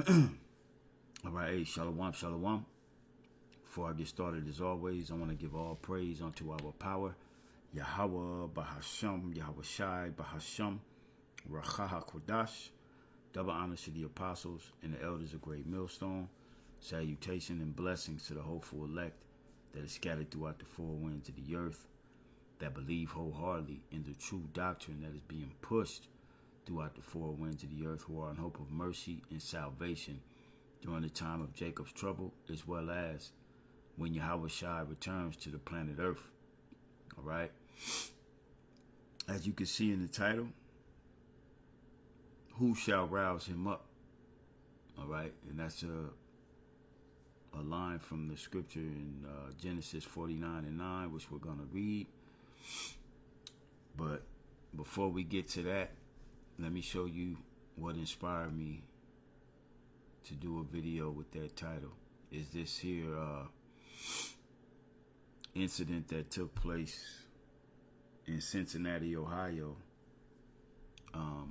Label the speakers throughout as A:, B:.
A: All right, hey, shalom, shalom. Before I get started, as always, I want to give all praise unto our power, Yahweh, Bahasham, Yahweh Shai, Bahasham, Rachaha Kodash. Double honors to the apostles and the elders of Great Millstone. Salutation and blessings to the hopeful elect that is scattered throughout the four winds of the earth, that believe wholeheartedly in the true doctrine that is being pushed throughout the four winds of the earth, who are in hope of mercy and salvation during the time of Jacob's trouble, as well as when Yahweh Shai returns to the planet Earth. All right. As you can see in the title, who shall rouse him up? All right. And that's a line from the scripture in Genesis 49:9, which we're going to read. But before we get to that, let me show you what inspired me to do a video with that title. Is this here incident that took place in Cincinnati, Ohio. A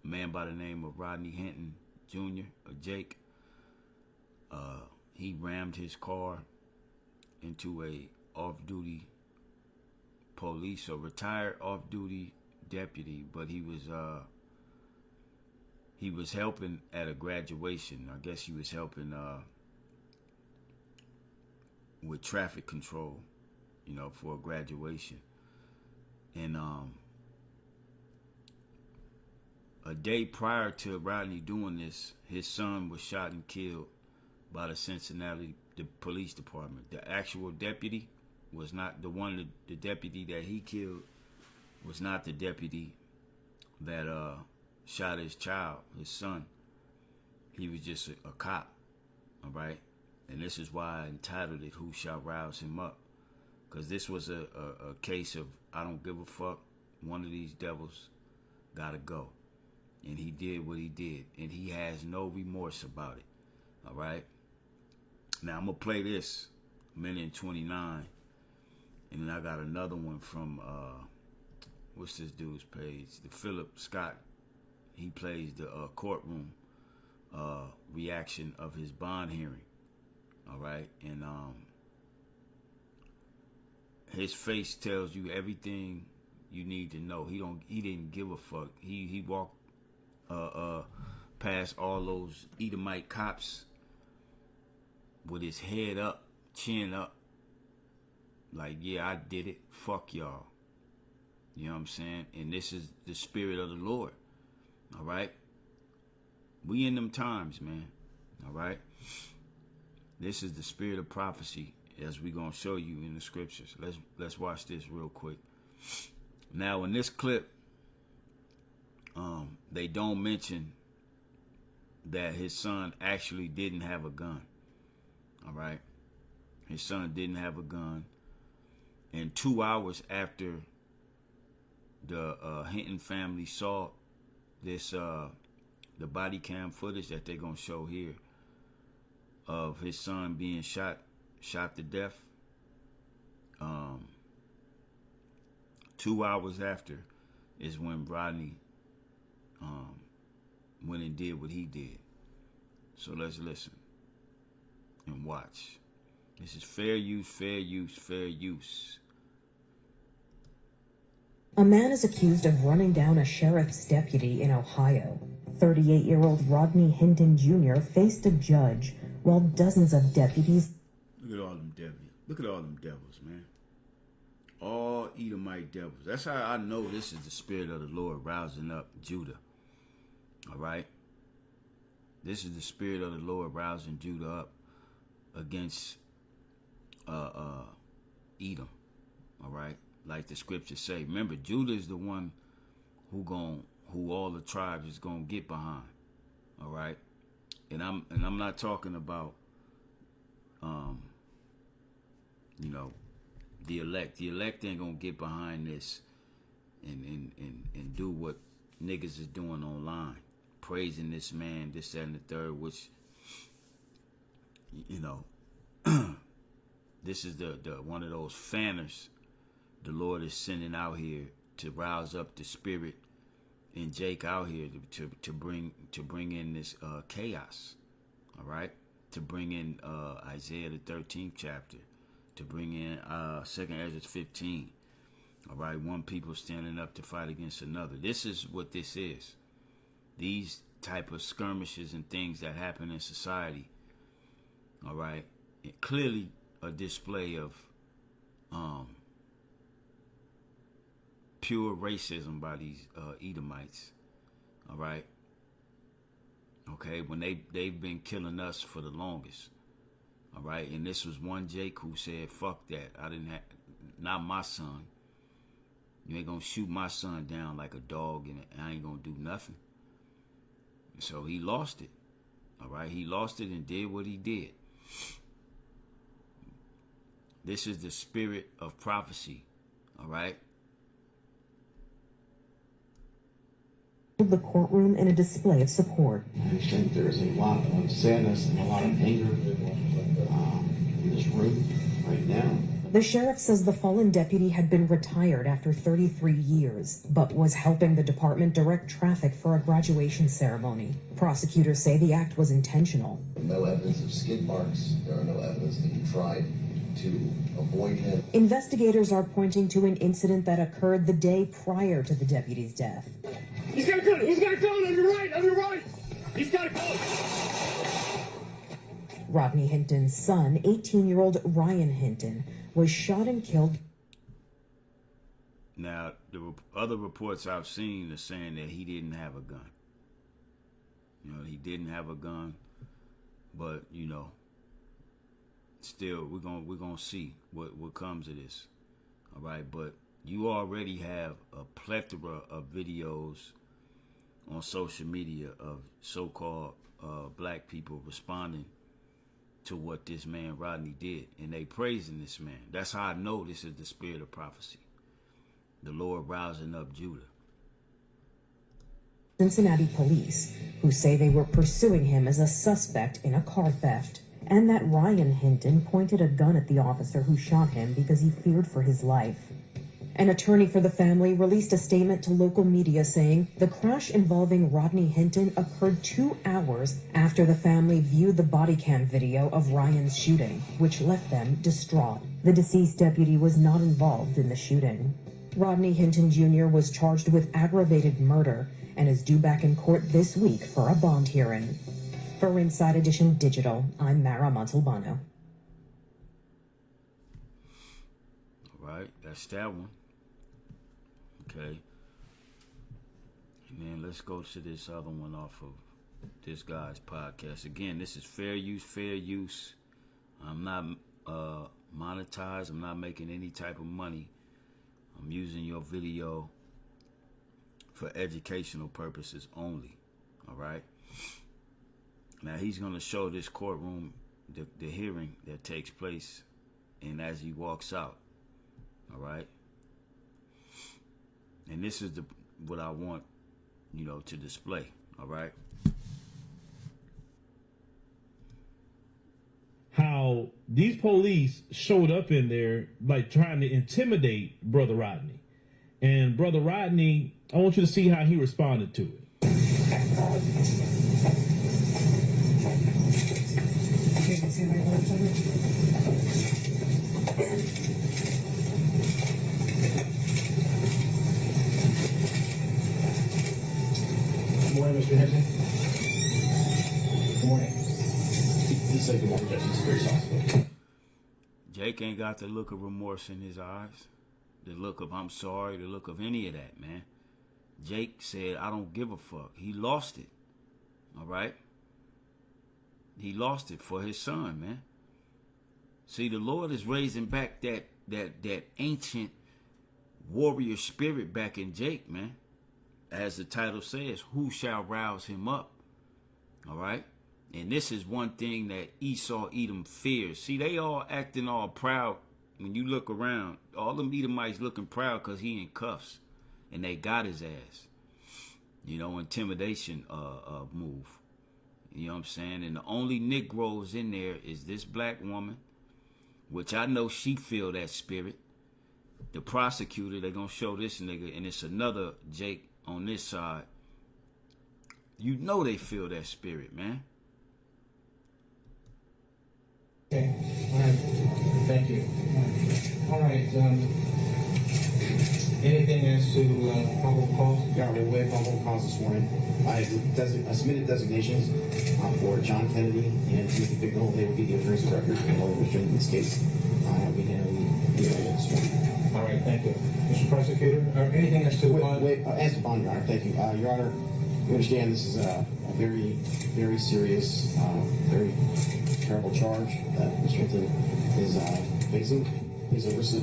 A: man by the name of Rodney Hinton Jr., or Jake, he rammed his car into a off-duty police, or retired off-duty deputy, but he was helping at a graduation. I guess he was helping with traffic control, for a graduation. And a day prior to Rodney doing this, his son was shot and killed by the Cincinnati police department. The actual deputy was not the one. The deputy that he killed was not the deputy that shot his child, his son. He was just a cop, all right? And this is why I entitled it, Who Shall Rouse Him Up? Because this was a case of, I don't give a fuck, one of these devils gotta go. And he did what he did, and he has no remorse about it, all right? Now, I'm going to play this, 1:29, and then I got another one from, what's this dude's page? The Philip Scott. He plays the courtroom reaction of his bond hearing. All right. And his face tells you everything you need to know. He didn't give a fuck. He walked past all those Edomite cops with his head up, chin up. Like, yeah, I did it. Fuck y'all. You know what I'm saying? And this is the spirit of the Lord. All right? We in them times, man. All right? This is the spirit of prophecy, as we're going to show you in the scriptures. Let's watch this real quick. Now, in this clip, they don't mention that his son actually didn't have a gun. All right? His son didn't have a gun. And 2 hours after the Hinton family saw this, the body cam footage that they're gonna show here of his son being shot to death. 2 hours after is when Rodney went and did what he did. So let's listen and watch. This is fair use, fair use, fair use.
B: A man is accused of running down a sheriff's deputy in Ohio. 38-year-old Rodney Hinton Jr. faced a judge while dozens of deputies...
A: Look at all them deputies. Look at all them devils, man. All Edomite devils. That's how I know this is the spirit of the Lord rousing up Judah. All right? This is the spirit of the Lord rousing Judah up against Edom. All right? Like the scriptures say. Remember, Judah is the one who all the tribes is gonna get behind. All right? And I'm not talking about the elect. The elect ain't gonna get behind this and do what niggas is doing online. Praising this man, this, that, and the third, which this is the one of those fanners the Lord is sending out here to rouse up the spirit and Jake out here to bring in this chaos, all right? To bring in Isaiah the 13th chapter, to bring in 2nd Ezra 15, all right? One people standing up to fight against another. This is what this is. These type of skirmishes and things that happen in society, all right? It clearly a display of pure racism by these Edomites, all right? Okay, when they've been killing us for the longest, all right? And this was one Jake who said, fuck that. Not my son. You ain't gonna shoot my son down like a dog and I ain't gonna do nothing. So he lost it, all right? He lost it and did what he did. This is the spirit of prophecy, all right?
B: The courtroom in a display of support.
C: I think there's a lot of sadness and a lot of anger in this room right now.
B: The sheriff says the fallen deputy had been retired after 33 years, but was helping the department direct traffic for a graduation ceremony. Prosecutors say the act was intentional.
D: No evidence of skid marks. There are no evidence that he tried to avoid him.
B: Investigators are pointing to an incident that occurred the day prior to the deputy's death.
E: He's got a gun! He's got a gun on your right! On your right! He's got a gun!
B: Rodney Hinton's son, 18-year-old Ryan Hinton, was shot and killed.
A: Now, the other reports I've seen are saying that he didn't have a gun. You know, he didn't have a gun, but you know, still we're gonna see what comes of this. All right, but you already have a plethora of videos on social media of so-called black people responding to what this man Rodney did, and they praising this man. That's how I know this is the spirit of prophecy, the Lord rousing up Judah.
B: Cincinnati police, who say they were pursuing him as a suspect in a car theft, and that Ryan Hinton pointed a gun at the officer who shot him because he feared for his life. An attorney for the family released a statement to local media saying the crash involving Rodney Hinton occurred 2 hours after the family viewed the body cam video of Ryan's shooting, which left them distraught. The deceased deputy was not involved in the shooting. Rodney Hinton Jr. was charged with aggravated murder and is due back in court this week for a bond hearing. For Inside Edition Digital, I'm Mara Montalbano.
A: All right, that's that one. Okay. And then let's go to this other one off of this guy's podcast. Again, this is fair use. I'm not monetized. I'm not making any type of money. I'm using your video for educational purposes only. All right. Now he's going to show this courtroom, the hearing that takes place, and as he walks out. All right. And this is what I want, you know, to display. All right.
E: How these police showed up in there, like trying to intimidate Brother Rodney. And Brother Rodney, I want you to see how he responded to it.
C: Good morning, Mr. Hinton. Good morning. He said good morning, Judge. He's very soft.
A: Jake ain't got the look of remorse in his eyes, the look of I'm sorry, the look of any of that, man. Jake said, I don't give a fuck. He lost it. All right? He lost it for his son, man. See, the Lord is raising back that ancient warrior spirit back in Jake, man. As the title says, who shall rouse him up? All right? And this is one thing that Esau, Edom fears. See, they all acting all proud. When you look around, all them Edomites looking proud because he in cuffs. And they got his ass. You know, intimidation move. You know what I'm saying? And the only Negroes in there is this black woman, which I know she feel that spirit. The prosecutor, they're going to show this nigga, and it's another Jake on this side, you know they feel that spirit, man.
F: Okay. All right. Thank you. All right. Anything as to probable cause?
C: Yeah, we're way probable cause this morning. I submitted designations for John Kennedy and Timothy Bigelow. They will be the attorneys of record in this case. We handle the this morning.
F: All right. Thank you, Mr. Prosecutor. Anything as to
C: as to bond, Your Honor. Thank you, Your Honor. You understand this is a very, very serious, very terrible charge that Mr. Hinton is facing.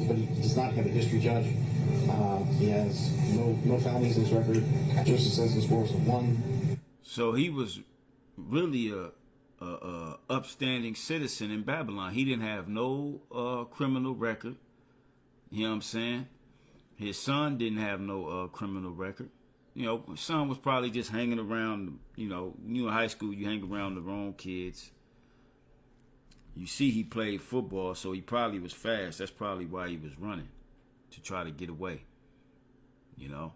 C: But he does not have a history, Judge. He has no felonies in his record. Justice says this was one.
A: So he was really a upstanding citizen in Babylon. He didn't have no criminal record. You know what I'm saying? His son didn't have no criminal record. You know, his son was probably just hanging around. You know, when you in high school, you hang around the wrong kids. You see he played football, so he probably was fast. That's probably why he was running, to try to get away, you know?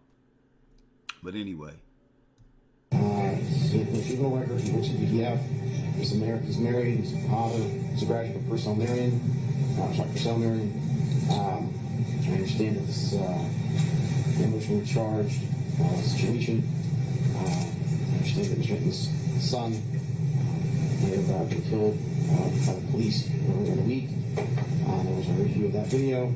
A: But anyway.
C: He's no record. He works at BDF. He's married. He's a father. He's a graduate of Purcell Marion. Purcell Marion. I understand that this is an emotionally charged situation. I understand that Mr. Hinton's son may have been killed by the police earlier in the week. There was a review of that video.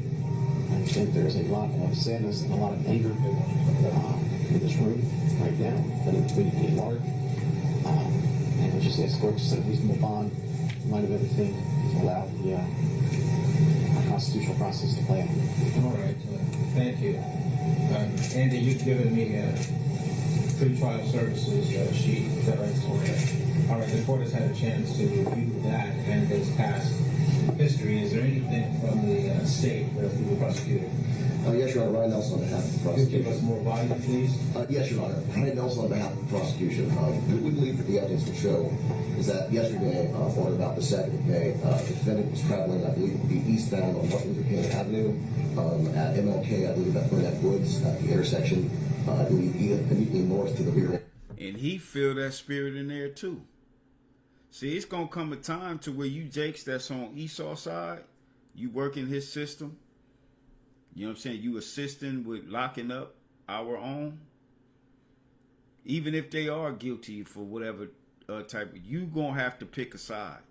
C: I understand there's a lot of sadness and a lot of anger in this room right now, but in the community at large. And I just ask courts to set a reasonable bond in light of everything to allow the constitutional process to play out.
F: All right. Thank you. Andy, you've given me a pre-trial services sheet. Is that right? All right. The court has had a chance to review that and his past history. Is there anything from the state or through the prosecutor?
D: Yes, Your Honor. Ryan Nelson on behalf of the
F: Could you
D: prosecution.
F: give us more volume, please?
D: Yes, Your Honor. Ryan Nelson on behalf of the prosecution. What we believe that the evidence will show is that yesterday, on about the 2nd of May, the defendant was traveling, I believe, the eastbound on Martin Luther King Avenue at MLK, I believe, at Burnett Woods, at the intersection, I believe, immediately north to the rear.
A: And he feel that spirit in there too. See, it's going to come a time to where you Jakes that's on Esau side, you working his system. You know what I'm saying? You assisting with locking up our own. Even if they are guilty for whatever type, you going to have to pick a side.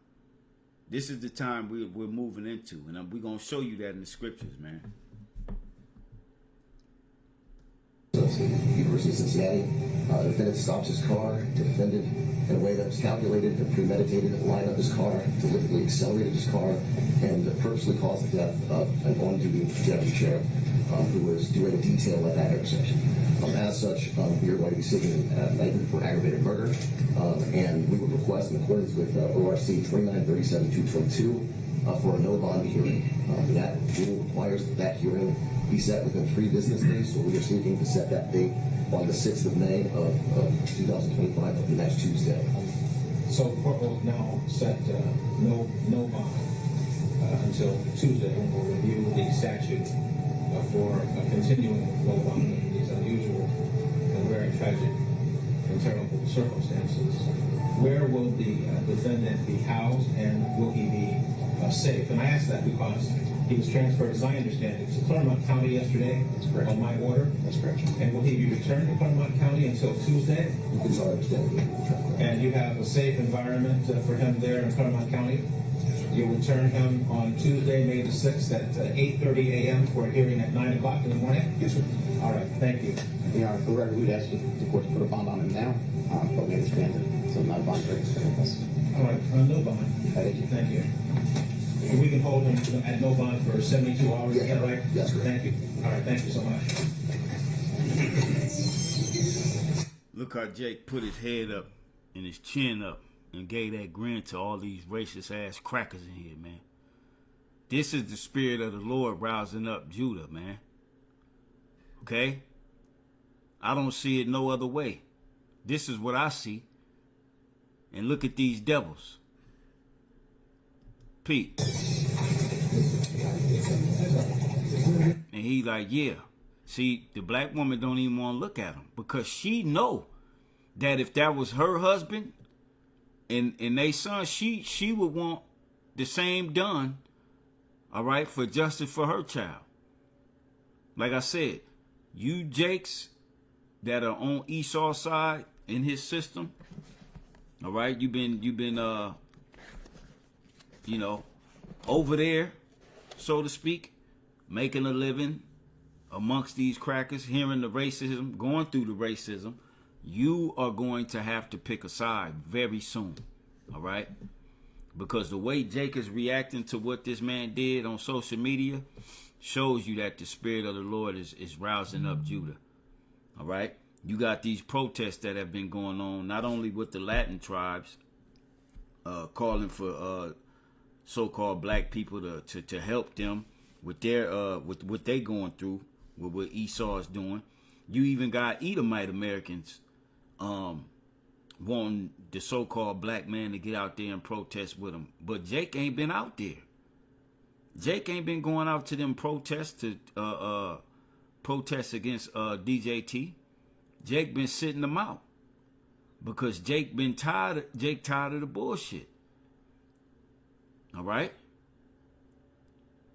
A: This is the time we're moving into, and we're going to show you that in the scriptures, man.
D: University of Cincinnati. The defendant stops his car to defend it in a way that was calculated and premeditated, lined up his car, deliberately accelerated his car, and purposely caused the death of an on-duty deputy sheriff who was doing a detail at that intersection. As such, we are going to be seeking an indictment for aggravated murder, and we would request, in accordance with ORC 2937-222, for a no bond hearing. That rule requires that hearing be set within 3 business days, so we are seeking to set that date on the 6th of May of 2025, of the next Tuesday.
F: So the court will now set no bond until Tuesday, when we'll review the statute for continuing no bond in these unusual and very tragic and terrible circumstances. Where will the defendant be housed, and will he be safe? And I ask that because he was transferred, as I understand it, to Claremont County yesterday.
C: That's correct.
F: On my order.
C: That's correct.
F: And will he be returned to Claremont County until Tuesday?
D: It's our understanding.
F: And you have a safe environment for him there in Claremont County? You'll return him on Tuesday, May the 6th at 8:30 a.m. for a hearing at 9 o'clock in the morning?
C: Yes, sir.
F: All right, thank you.
C: Yeah, for the record, we'd ask the court to put a bond on him now, but we understand that so not a bond breaks.
F: All right, no bond.
C: Thank you.
F: Thank you. And we can hold him at no bond for 72 hours, is that right?
D: Yes, correct.
F: Thank you. All right, thank you so much.
A: Look how Jake put his head up and his chin up and gave that grin to all these racist ass crackers in here, man. This is the spirit of the Lord rousing up Judah, man. Okay? I don't see it no other way. This is what I see. And look at these devils. Pete. And he like, yeah. See, the black woman don't even want to look at him because she know that if that was her husband and they son, she would want the same done, all right, for justice for her child. Like I said, you Jakes that are on Esau's side in his system, all right, you've been you know, over there, so to speak, making a living amongst these crackers, hearing the racism, going through the racism. You are going to have to pick a side very soon, all right? Because the way Jake is reacting to what this man did on social media shows you that the Spirit of the Lord is rousing up Judah, all right? You got these protests that have been going on, not only with the Latin tribes, calling for so-called black people to help them with their with what they going through, with what Esau is doing. You even got Edomite Americans wanting the so-called black man to get out there and protest with them. But Jake ain't been out there. Jake ain't been going out to them protests to protest against DJT. Jake been sitting them out because Jake tired of the bullshit. All right?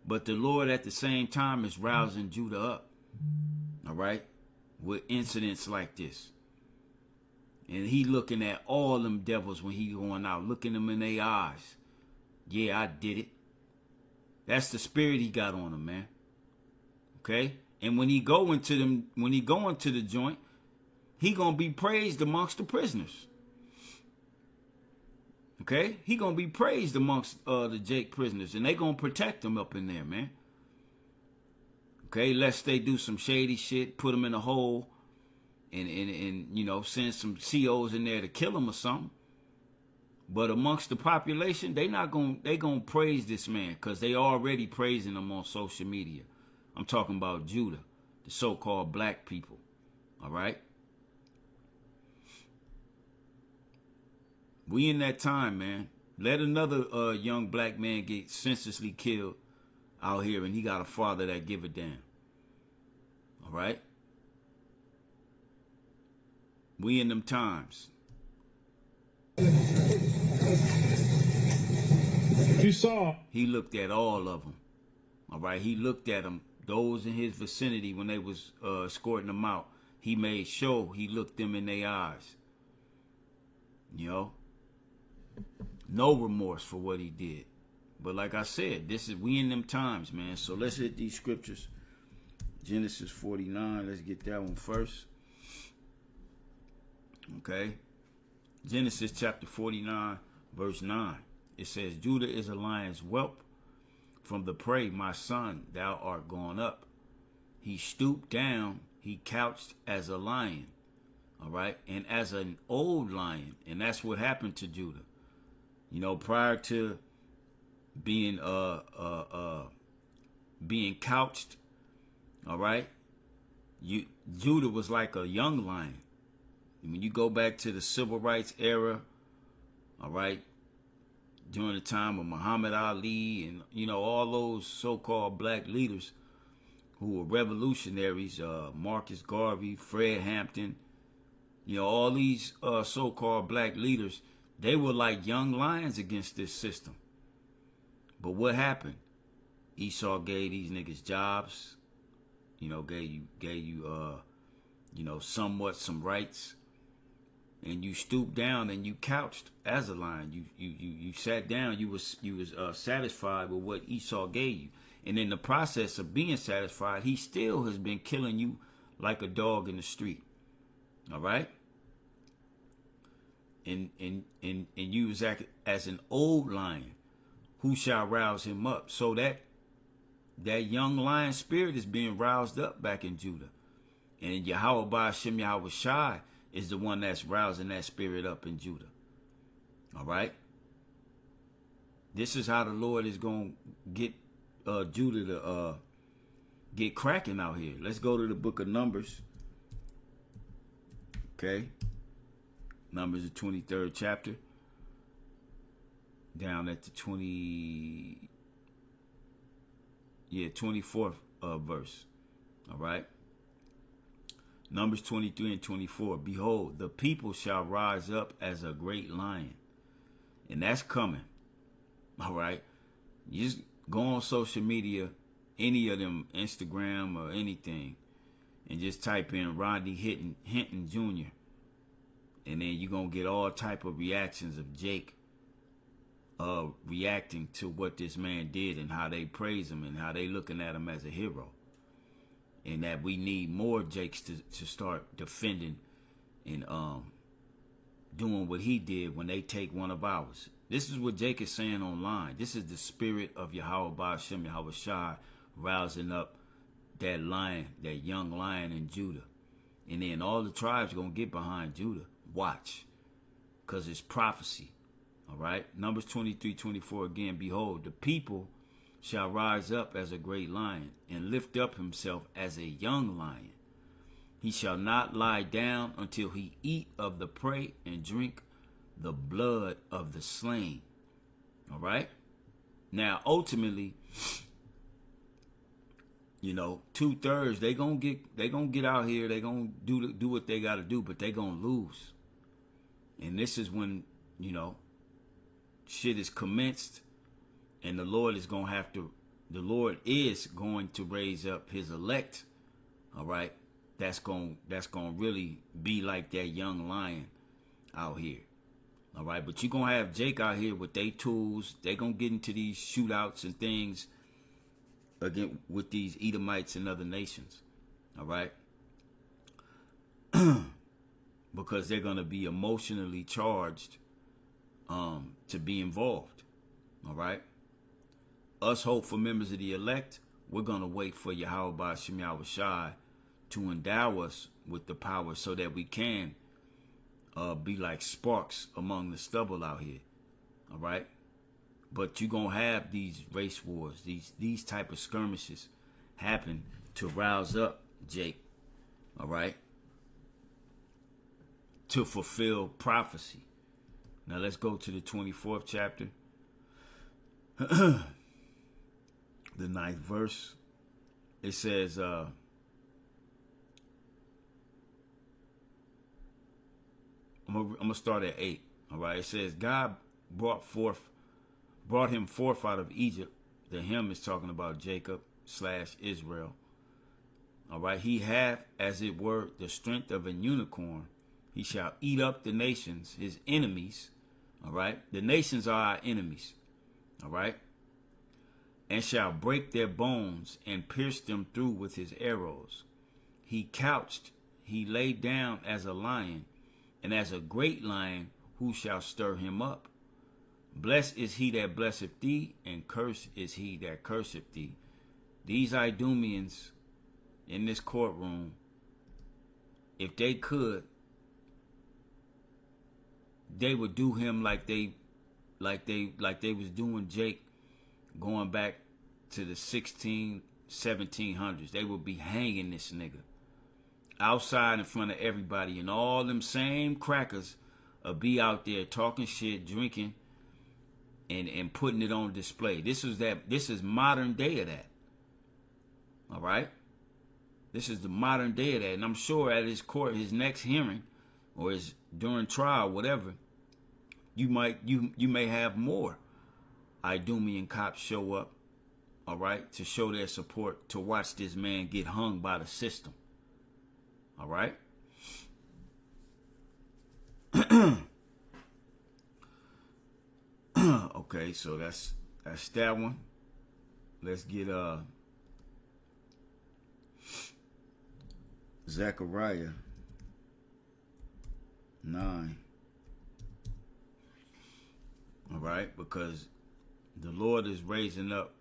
A: But the Lord at the same time is rousing Judah up. All right? With incidents like this. And he looking at all them devils when he going out, looking them in their eyes. Yeah, I did it. That's the spirit he got on him, man. Okay? And when he go into the joint, he gonna be praised amongst the prisoners. Okay? He gonna be praised amongst the Jake prisoners, and they gonna protect him up in there, man. Okay? Lest they do some shady shit, put him in a hole, and you know, send some COs in there to kill him or something. But amongst the population, they gonna praise this man because they already praising him on social media. I'm talking about Judah, the so-called black people. All right? We in that time, man. Let another young black man get senselessly killed out here, and he got a father that give a damn. All right? We in them times.
E: You saw.
A: He looked at all of them. All right? He looked at them, those in his vicinity when they was escorting them out. He made sure he looked them in their eyes. You know? No remorse for what he did. But like I said, we in them times, man. So let's hit these scriptures. Genesis 49. Let's get that one first. Okay. Genesis chapter 49, verse 9. It says, Judah is a lion's whelp. From the prey, my son, thou art gone up. He stooped down. He couched as a lion. All right. And as an old lion. And that's what happened to Judah. You know, prior to being couched, all right, Judah was like a young lion. When you go back to the civil rights era, all right, during the time of Muhammad Ali and, you know, all those so-called black leaders who were revolutionaries, Marcus Garvey, Fred Hampton, you know, all these so-called black leaders, they were like young lions against this system. But what happened? Esau gave these niggas jobs, you know, gave you you know, somewhat some rights, and you stooped down and you couched as a lion. You sat down. You was satisfied with what Esau gave you, and in the process of being satisfied, he still has been killing you like a dog in the street. All right. And you was as an old lion, who shall rouse him up? So that young lion spirit is being roused up back in Judah. And Yahweh Ba'ashem Yahweh Shai is the one that's rousing that spirit up in Judah. All right? This is how the Lord is going to get Judah to get cracking out here. Let's go to the book of Numbers. Okay? Numbers, the 23rd chapter. Down at the 24th verse. All right? Numbers 23 and 24. Behold, the people shall rise up as a great lion. And that's coming. All right. You just go on social media, any of them, Instagram or anything, and just type in Rodney Hinton Jr. And then you're going to get all type of reactions of Jake reacting to what this man did and how they praise him and how they looking at him as a hero. And that we need more Jakes to start defending and doing what he did when they take one of ours. This is what Jake is saying online. This is the spirit of Yahweh Ba'ashem Yahweh Shai rousing up that lion, that young lion in Judah. And then all the tribes are going to get behind Judah. Watch. Because it's prophecy. All right. Numbers 23:24 again. Behold, the people shall rise up as a great lion and lift up himself as a young lion. He shall not lie down until he eat of the prey and drink the blood of the slain. All right. Now, ultimately, you know, 2/3 they gonna get out here. They gonna do what they got to do, but they gonna lose. And this is when, you know, shit is commenced, and the Lord is going to raise up his elect. All right. That's going to really be like that young lion out here. All right. But you're going to have Jake out here with their tools. They're going to get into these shootouts and things again with these Edomites and other nations. All right. Because they're going to be emotionally charged to be involved. All right. Us hopeful members of the elect, we're going to wait for Yahweh Ba'ashem Yahweh Shai to endow us with the power so that we can be like sparks among the stubble out here. All right. But you're going to have these race wars, these type of skirmishes happen to rouse up Jake. All right. To fulfill prophecy. Now let's go to the 24th chapter. The 9th verse. It says, I'm gonna start at 8. All right. It says, God brought him forth out of Egypt. The him is talking about Jacob / Israel. All right. He hath, as it were, the strength of an unicorn. He shall eat up the nations, his enemies. All right. The nations are our enemies. All right. And shall break their bones and pierce them through with his arrows. He couched, he lay down as a lion, and as a great lion, who shall stir him up? Blessed is he that blesseth thee, and cursed is he that curseth thee. These Idumeans in this courtroom, if they could, they would do him like they was doing Jake going back to the 1700s. They would be hanging this nigga outside in front of everybody, and all them same crackers will be out there talking shit, drinking, and putting it on display. This is modern day of that. All right. This is the modern day of that. And I'm sure at his court, his next hearing, or his during trial, whatever, you may have more Idumean cops show up, all right, to show their support, to watch this man get hung by the system. All right. Okay, so that's that one. Let's get Zechariah 9. All right, because the Lord is raising up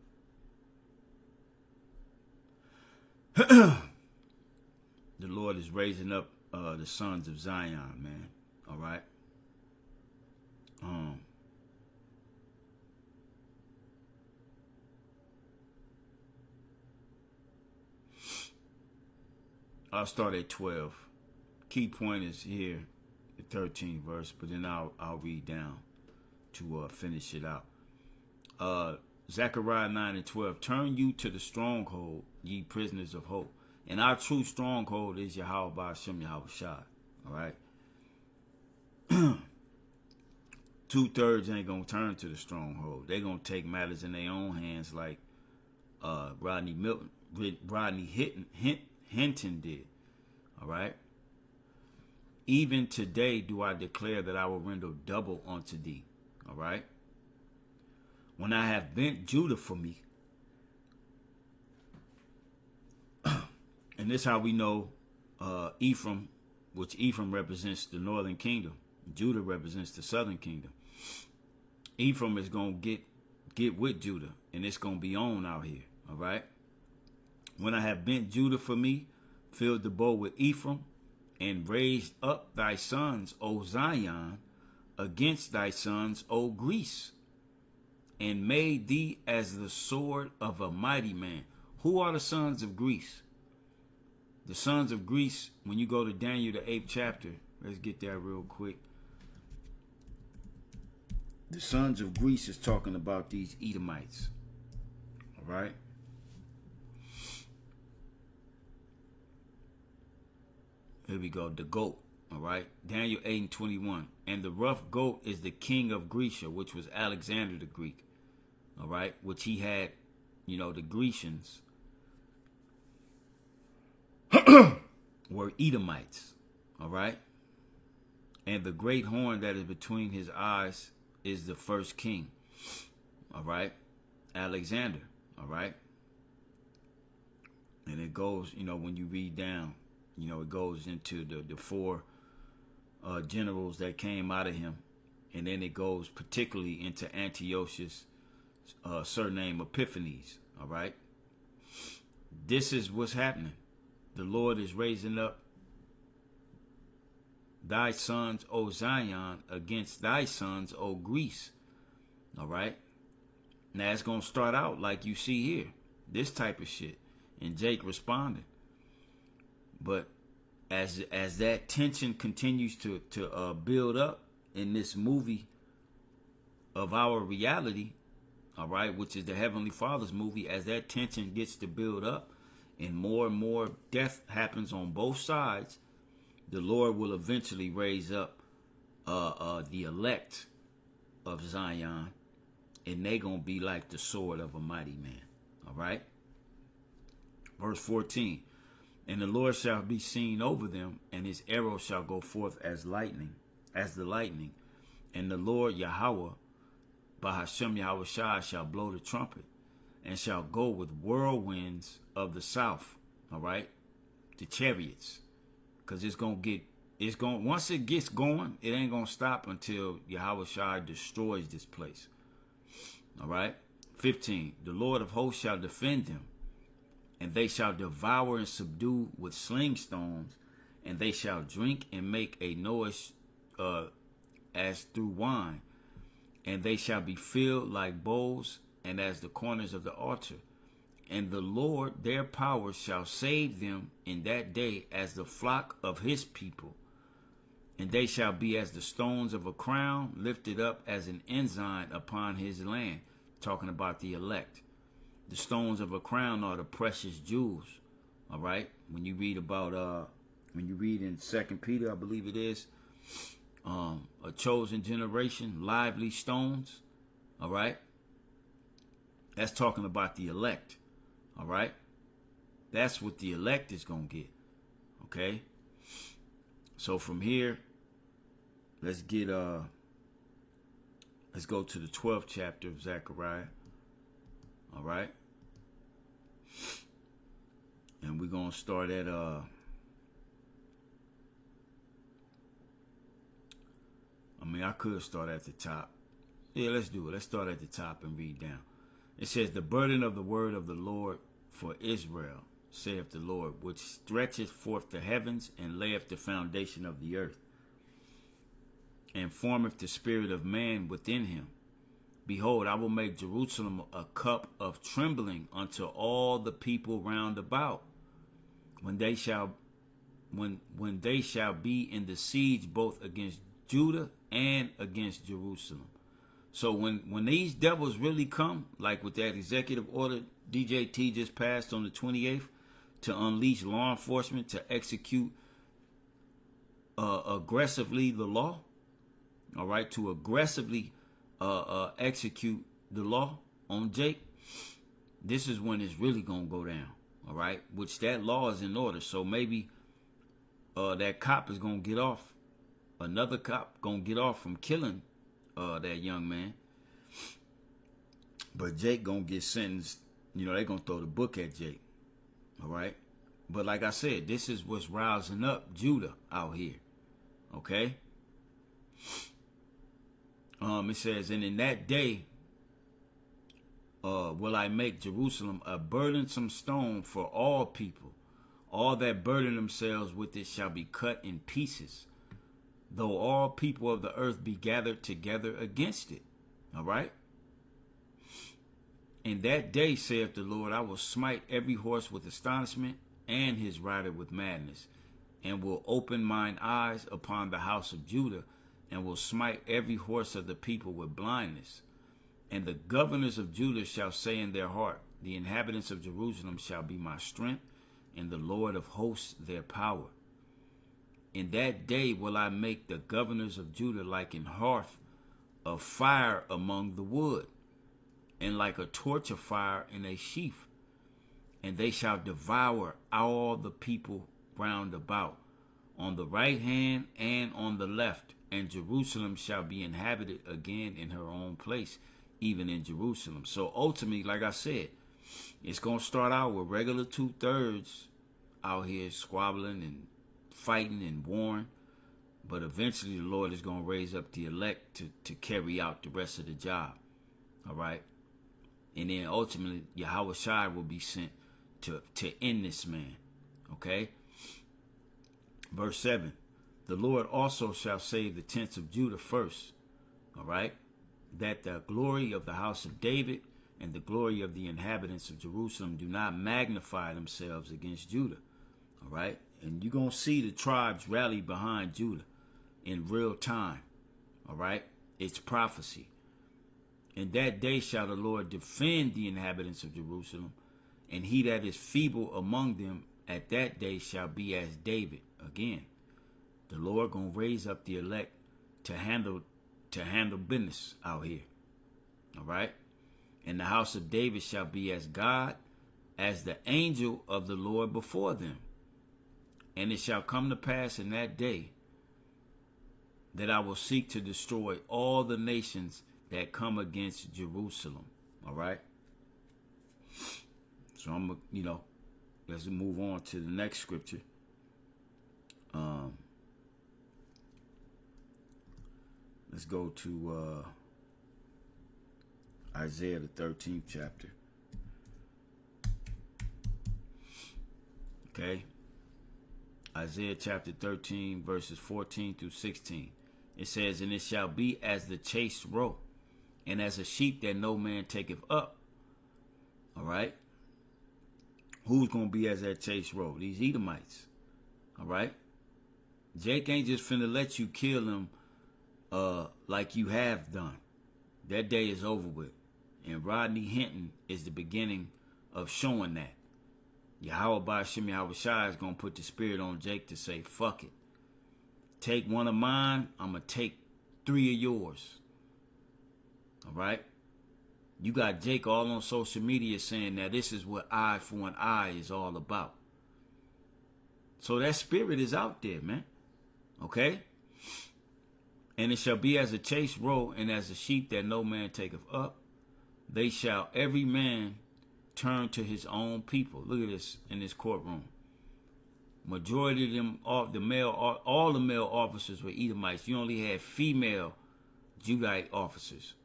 A: the Lord is raising up the sons of Zion, man. All right. I'll start at 12. Key point is here, the 13th verse, but then I'll read down to finish it out. Zechariah 9 and 12. Turn you to the stronghold, ye prisoners of hope. And our true stronghold is Yahweh Ba'ashem Yahweh Shai. All right. 2/3 ain't gonna turn to the stronghold. They're gonna take matters in their own hands, like Rodney Hinton did. All right. Even today do I declare that I will render double unto thee. All right. When I have bent Judah for me. And this how we know Ephraim, which Ephraim represents the northern kingdom. Judah represents the southern kingdom. Ephraim is going to get with Judah, and it's going to be on out here. All right. When I have bent Judah for me, filled the bow with Ephraim, and raised up thy sons, O Zion, against thy sons, O Greece, and made thee as the sword of a mighty man. Who are the sons of Greece? The sons of Greece, when you go to Daniel, the 8th chapter, let's get that real quick. The sons of Greece is talking about these Edomites. All right. Here we go. The goat. All right. Daniel 8:21. And the rough goat is the king of Grecia, which was Alexander the Greek. All right. Which he had, the Grecians were Edomites. All right. And the great horn that is between his eyes is the first king. All right. Alexander. All right. And it goes, when you read down, it goes into the four generals that came out of him. And then it goes particularly into Antiochus' surname Epiphanes. All right. This is what's happening. The Lord is raising up thy sons, O Zion, against thy sons, O Greece. All right. Now it's going to start out like you see here. This type of shit. And Jake responded. But as that tension continues to build up in this movie of our reality, all right, which is the Heavenly Father's movie, as that tension gets to build up and more death happens on both sides, the Lord will eventually raise up the elect of Zion, and they gonna be like the sword of a mighty man. All right. Verse 14. And the Lord shall be seen over them, and his arrow shall go forth as the lightning. And the Lord Yahweh, Bahashem Yahweh Shai, shall blow the trumpet, and shall go with whirlwinds of the south. All right. The chariots. Because once it gets going, it ain't going to stop until Yahweh Shai destroys this place. All right. 15. The Lord of hosts shall defend them, and they shall devour and subdue with sling stones, and they shall drink and make a noise as through wine, and they shall be filled like bowls and as the corners of the altar. And the Lord their power shall save them in that day as the flock of his people. And they shall be as the stones of a crown, lifted up as an ensign upon his land. Talking about the elect. The stones of a crown are the precious jewels. All right. When you read about, when you read in 2 Peter, I believe it is, a chosen generation, lively stones. All right. That's talking about the elect. All right. That's what the elect is going to get. Okay. So from here, let's go to the 12th chapter of Zechariah. All right. And we're going to start at, I could start at the top. Yeah, let's do it. Let's start at the top and read down. It says, the burden of the word of the Lord for Israel, saith the Lord, which stretcheth forth the heavens and layeth the foundation of the earth, and formeth the spirit of man within him. Behold, I will make Jerusalem a cup of trembling unto all the people round about, when they shall be in the siege both against Judah and against Jerusalem. So when these devils really come, like with that executive order DJT just passed on the 28th, to unleash law enforcement to execute aggressively the law. All right, to aggressively execute the law on Jake. This is when it's really gonna go down. All right, which that law is in order. So maybe that cop is gonna get off. Another cop gonna get off from killing that young man. But Jake gonna get sentenced. You know, they gonna throw the book at Jake. All right. But like I said, this is what's rousing up Judah out here. Okay. It says, and in that day will I make Jerusalem a burdensome stone for all people. All that burden themselves with it shall be cut in pieces, though all people of the earth be gathered together against it. All right. In that day, saith the Lord, I will smite every horse with astonishment and his rider with madness, and will open mine eyes upon the house of Judah, and will smite every horse of the people with blindness. And the governors of Judah shall say in their heart, the inhabitants of Jerusalem shall be my strength, and the Lord of hosts their power. In that day will I make the governors of Judah like an hearth of fire among the wood, and like a torch of fire in a sheaf. And they shall devour all the people round about, on the right hand and on the left. And Jerusalem shall be inhabited again in her own place, even in Jerusalem. So ultimately, like I said, it's going to start out with regular 2/3 out here squabbling and fighting and warring. But eventually the Lord is going to raise up the elect to carry out the rest of the job. All right. And then ultimately, Yahweh Shai will be sent to end this man. Okay? Verse 7. The Lord also shall save the tents of Judah first. All right? That the glory of the house of David and the glory of the inhabitants of Jerusalem do not magnify themselves against Judah. All right? And you're going to see the tribes rally behind Judah in real time. All right? It's prophecy. In that day shall the Lord defend the inhabitants of Jerusalem, and he that is feeble among them at that day shall be as David. Again, the Lord gonna raise up the elect to handle business out here. All right? And the house of David shall be as God, as the angel of the Lord before them. And it shall come to pass in that day that I will seek to destroy all the nations that come against Jerusalem. All right. So I'm, let's move on to the next scripture. Let's go to Isaiah the 13th chapter. Okay. Isaiah chapter 13 verses 14 through 16. It says, and it shall be as the chased roe, and as a sheep that no man taketh up. All right. Who's going to be as that chased roe? These Edomites. All right. Jake ain't just finna let you kill them like you have done. That day is over with. And Rodney Hinton is the beginning of showing that. Yahweh Ba'Shem Yahweh Shai is going to put the spirit on Jake to say, fuck it. Take one of mine, I'm going to take 3 of yours. All right? You got Jake all on social media saying that this is what eye for an eye is all about. So that spirit is out there, man. Okay? And it shall be as a chased roe and as a sheep that no man taketh up. They shall every man turn to his own people. Look at this in this courtroom. Majority of them, all the male officers were Edomites. You only had female Judite officers.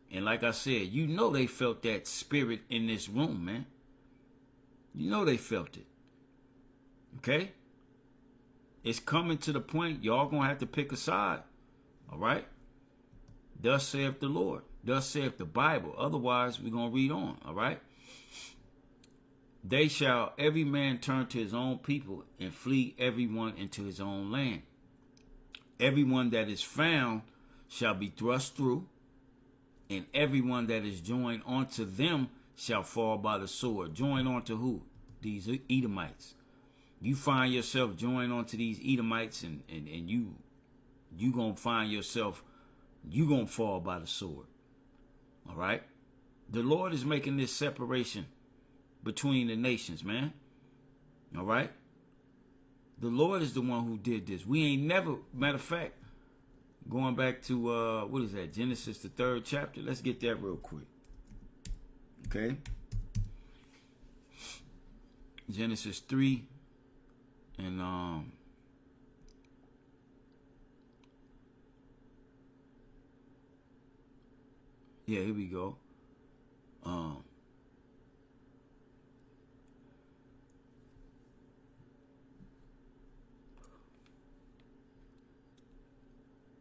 A: And like I said, you know they felt that spirit in this room, man. You know they felt it. Okay? It's coming to the point y'all gonna have to pick a side. All right? Thus saith the Lord. Thus saith the Bible. Otherwise, we're gonna read on. All right? They shall every man turn to his own people and flee everyone into his own land. Everyone that is found shall be thrust through, and everyone that is joined onto them shall fall by the sword. Joined onto who? these Edomites. You find yourself joining onto these Edomites, and you gonna find yourself, you gonna fall by the sword. All right? The Lord is making this separation between the nations, man. All right? The Lord is the one who did this. We ain't never, matter of fact, going back to, what is that, Genesis, the 3rd chapter? Let's get that real quick. Okay? Genesis 3, and, yeah, here we go.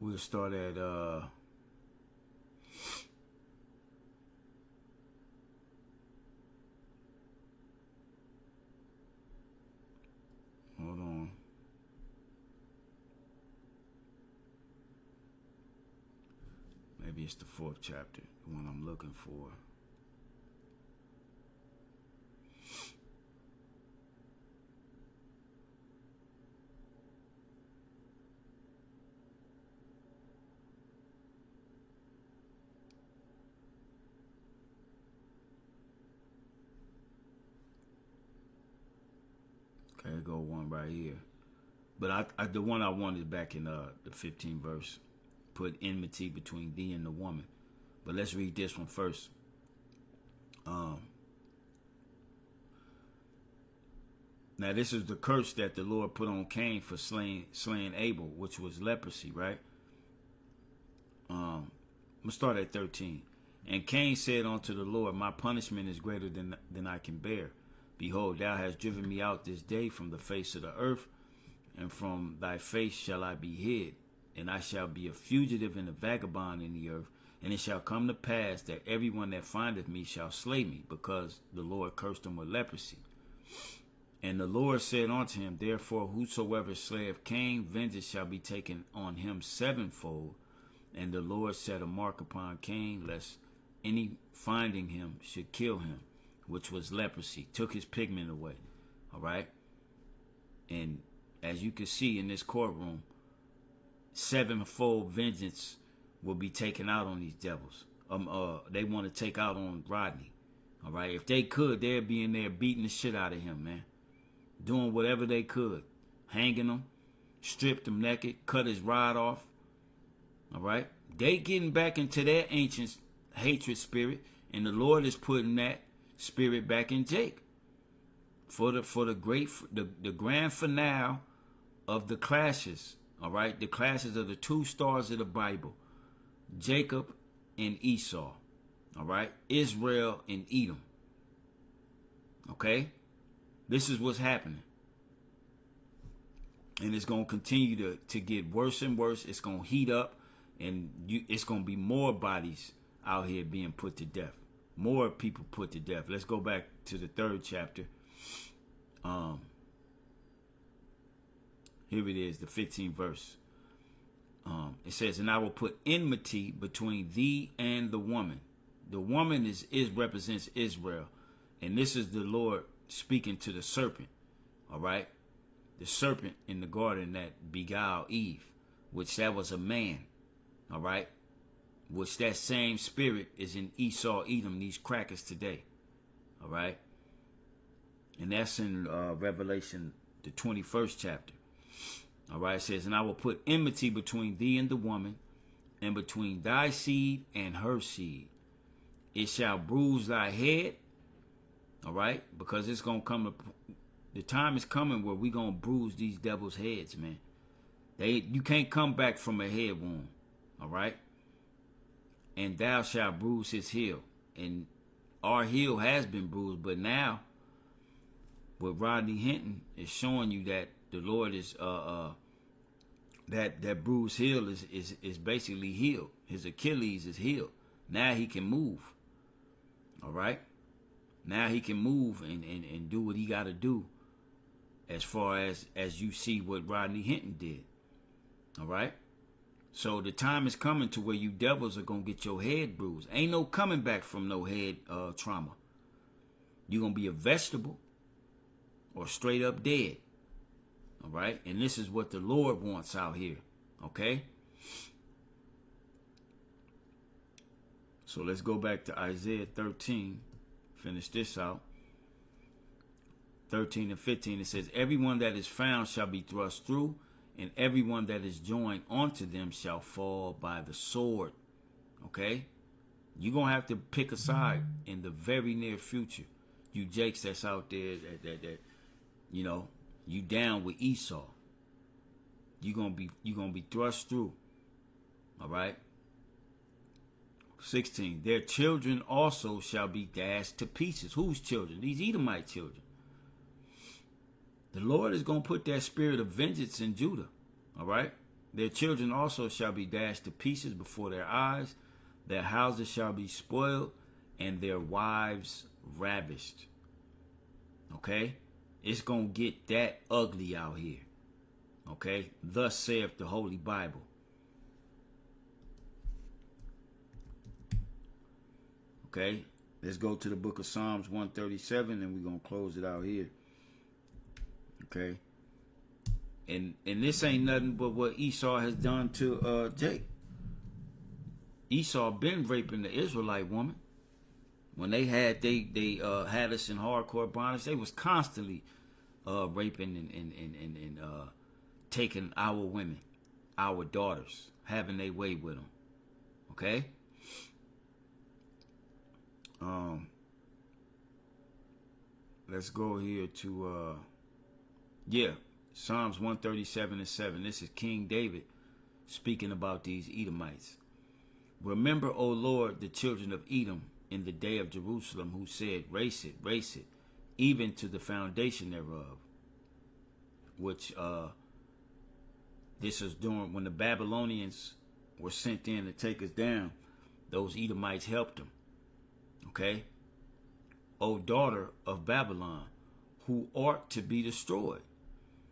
A: We'll start at hold on. Maybe it's the 4th chapter, the one I'm looking for. Okay, go one right here. But I the one I wanted back in the 15th verse, put enmity between thee and the woman. But let's read this one first. Now this is the curse that the Lord put on Cain for slaying Abel, which was leprosy, right? I'm gonna start at 13. And Cain said unto the Lord, my punishment is greater than I can bear. Behold, thou hast driven me out this day from the face of the earth, and from thy face shall I be hid, and I shall be a fugitive and a vagabond in the earth. And it shall come to pass that everyone that findeth me shall slay me, because the Lord cursed him with leprosy. And the Lord said unto him, therefore whosoever slayeth Cain, vengeance shall be taken on him sevenfold. And the Lord set a mark upon Cain, lest any finding him should kill him, which was leprosy, took his pigment away. All right? And as you can see in this courtroom, sevenfold vengeance will be taken out on these devils. They want to take out on Rodney. All right? If they could, they'd be in there beating the shit out of him, man. Doing whatever they could. Hanging him, stripped him naked, cut his rod off. All right? They getting back into their ancient hatred spirit, and the Lord is putting that spirit back in Jake for the grand finale of the clashes. All right, the clashes of the two stars of the Bible, Jacob and Esau. All right, Israel and Edom. Okay, this is what's happening, and it's gonna continue to get worse and worse. It's gonna heat up, and it's gonna be more bodies out here being put to death. More people put to death. Let's go back to the 3rd chapter. Here it is, the 15th verse. It says, and I will put enmity between thee and the woman. The woman represents Israel. And this is the Lord speaking to the serpent. All right? The serpent in the garden that beguiled Eve, which that was a man. All right? Which that same spirit is in Esau, Edom, these crackers today. All right? And that's in Revelation, the 21st chapter. All right? It says, and I will put enmity between thee and the woman, and between thy seed and her seed. It shall bruise thy head. All right? Because it's going to come, the time is coming where we're going to bruise these devils' heads, man. You can't come back from a head wound. All right? And thou shalt bruise his heel. And our heel has been bruised, but now what Rodney Hinton is showing you that the Lord is that bruised heel is basically healed. His Achilles is healed. Now he can move. All right? Now he can move and do what he got to do, as far as you see what Rodney Hinton did. All right? So the time is coming to where you devils are going to get your head bruised. Ain't no coming back from no head trauma. You're going to be a vegetable. or straight up dead. All right. And this is what the Lord wants out here. Okay. So let's go back to Isaiah 13. Finish this out. 13 and 15. It says, everyone that is found shall be thrust through, and everyone that is joined onto them shall fall by the sword. Okay? You're going to have to pick a side in the very near future. You jakes that's out there that you know, you down with Esau. You're going to be thrust through. All right? 16. Their children also shall be dashed to pieces. Whose children? These Edomite children. The Lord is going to put that spirit of vengeance in Judah. All right? Their children also shall be dashed to pieces before their eyes. Their houses shall be spoiled, and their wives ravished. Okay? It's going to get that ugly out here. Okay? Thus saith the Holy Bible. Okay? Let's go to the book of Psalms 137, and we're going to close it out here. Okay? And this ain't nothing but what Esau has done to Jake. Esau been raping the Israelite woman. When they had had us in hardcore bondage, they was constantly raping and taking our women, our daughters, having their way with them. Okay? Let's go here to Psalms 137 and 7. This is King David speaking about these Edomites. Remember, O Lord, the children of Edom in the day of Jerusalem, who said, race it, even to the foundation thereof. Which this is during when the Babylonians were sent in to take us down. Those Edomites helped them. Okay? O daughter of Babylon, who art to be destroyed.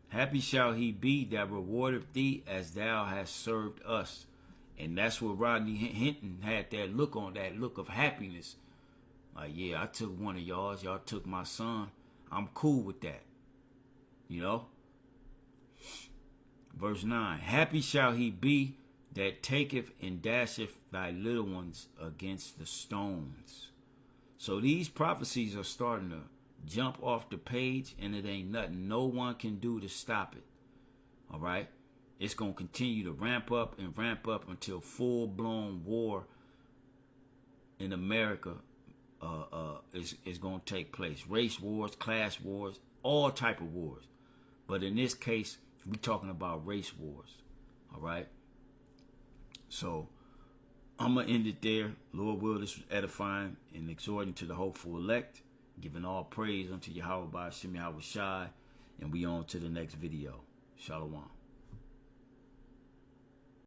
A: Happy shall he be that rewardeth thee as thou hast served us. And that's what Rodney Hinton had, that look on, that look of happiness. Like, yeah, I took one of y'all took my son. I'm cool with that. You know? Verse 9. Happy shall he be that taketh and dasheth thy little ones against the stones. So these prophecies are starting to jump off the page, and it ain't nothing no one can do to stop it. All right? It's going to continue to ramp up until full-blown war in America is going to take place. Race wars, class wars, all type of wars. But in this case, we're talking about race wars. All right? So I'm going to end it there. Lord will, this was edifying and exhorting to the hopeful elect, giving all praise unto Yahweh by Shem Yahweh Shai, and we on to the next video. Shalom.